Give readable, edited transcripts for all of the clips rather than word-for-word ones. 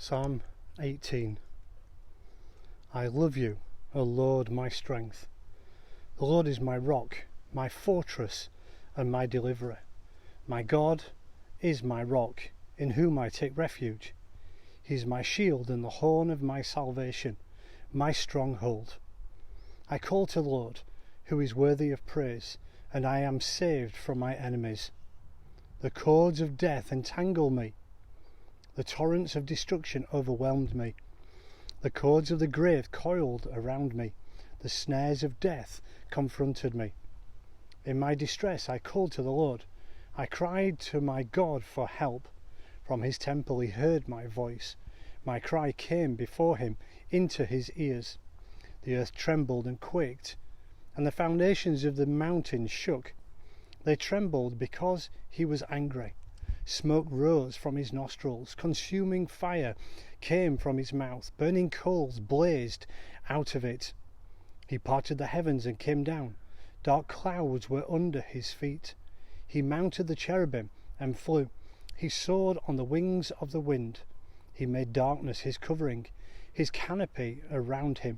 Psalm 18. I love you, O Lord, my strength. The Lord is my rock, my fortress, and my deliverer. My God is my rock, in whom I take refuge. He is my shield and the horn of my salvation, my stronghold. I call to the Lord, who is worthy of praise, and I am saved from my enemies. The cords of death entangle me. The torrents of destruction overwhelmed me. The cords of the grave coiled around me. The snares of death confronted me. In my distress I called to the Lord. I cried to my God for help. From his temple he heard my voice. My cry came before him into his ears. The earth trembled and quaked, and the foundations of the mountains shook. They trembled because he was angry. Smoke rose from his nostrils, consuming fire came from his mouth, burning coals blazed out of it. He parted the heavens and came down. Dark clouds were under his feet. He mounted the cherubim and flew. He soared on the wings of the wind. He made darkness his covering, his canopy around him.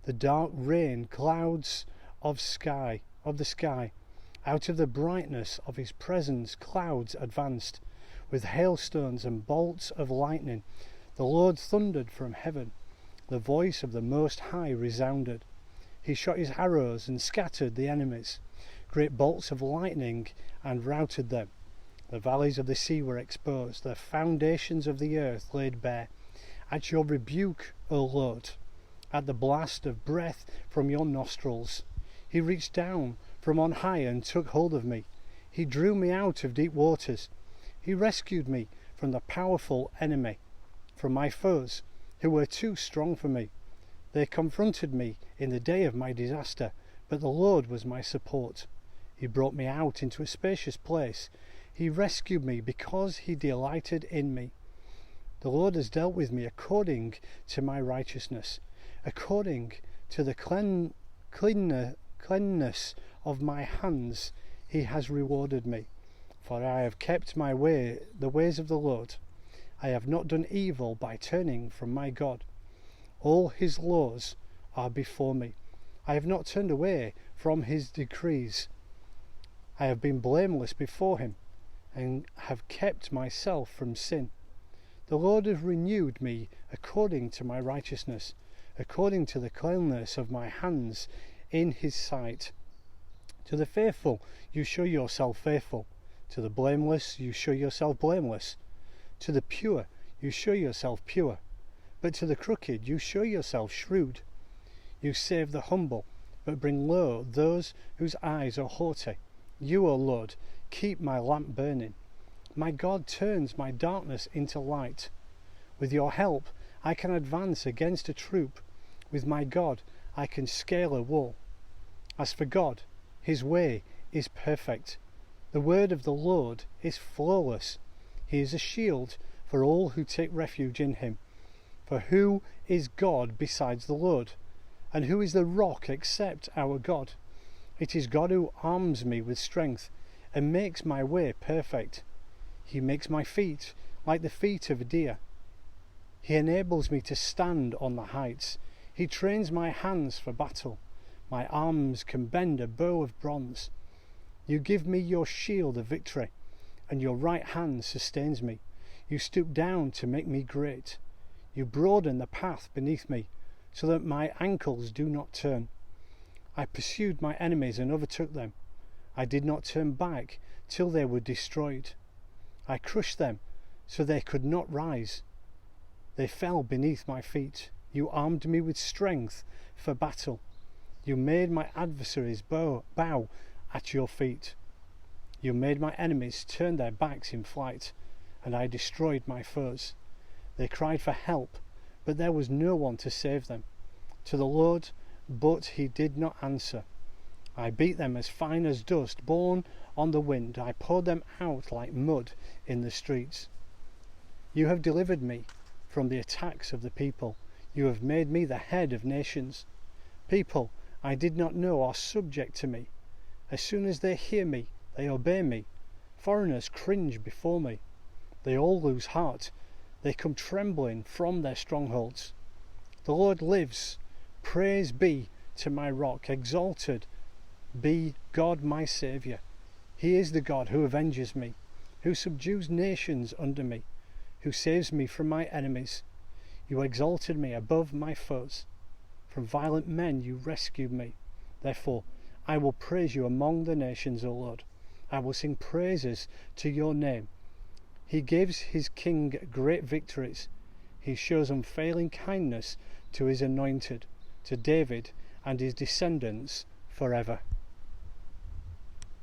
The dark rain clouds of the sky. Out of the brightness of his presence clouds advanced, with hailstones and bolts of lightning. The Lord thundered from heaven. The voice of the Most High resounded. He shot his arrows and scattered the enemies. Great bolts of lightning and routed them. The valleys of the sea were exposed, the foundations of the earth laid bare. At your rebuke, O Lord, at the blast of breath from your nostrils, he reached down from on high and took hold of me. He drew me out of deep waters. He rescued me from the powerful enemy, from my foes who were too strong for me. They confronted me in the day of my disaster, but the Lord was my support. He brought me out into a spacious place. He rescued me because he delighted in me. The Lord has dealt with me according to my righteousness, according to the cleanness of my hands he has rewarded me. For I have kept the ways of the Lord. I have not done evil by turning from my God. All his laws are before me. I have not turned away from his decrees. I have been blameless before him, and have kept myself from sin. The Lord has renewed me according to my righteousness, according to the cleanness of my hands in his sight. To the faithful you show yourself faithful. To the blameless you show yourself blameless. To the pure you show yourself pure. But to the crooked you show yourself shrewd. You save the humble, but bring low those whose eyes are haughty. You, O Lord, keep my lamp burning. My God turns my darkness into light. With your help I can advance against a troop. With my God I can scale a wall. As for God, his way is perfect. The word of the Lord is flawless. He is a shield for all who take refuge in him. For who is God besides the Lord? And who is the rock except our God? It is God who arms me with strength and makes my way perfect. He makes my feet like the feet of a deer. He enables me to stand on the heights. He trains my hands for battle. My arms can bend a bow of bronze. You give me your shield of victory, and your right hand sustains me. You stoop down to make me great. You broaden the path beneath me, so that my ankles do not turn. I pursued my enemies and overtook them. I did not turn back till they were destroyed. I crushed them so they could not rise. They fell beneath my feet. You armed me with strength for battle. You made my adversaries bow at your feet. You made my enemies turn their backs in flight, and I destroyed my foes. They cried for help, but there was no one to save them. To the Lord, but he did not answer. I beat them as fine as dust borne on the wind. I poured them out like mud in the streets. You have delivered me from the attacks of the people. You have made me the head of nations. People I did not know are subject to me. As soon as they hear me, they obey me. Foreigners cringe before me. They all lose heart. They come trembling from their strongholds. The Lord lives. Praise be to my rock. Exalted be God my Saviour. He is the God who avenges me, who subdues nations under me, who saves me from my enemies. You exalted me above my foes. From violent men you rescued me. Therefore I will praise you among the nations, O Lord. I will sing praises to your name. He gives his king great victories. He shows unfailing kindness to his anointed, to David and his descendants forever.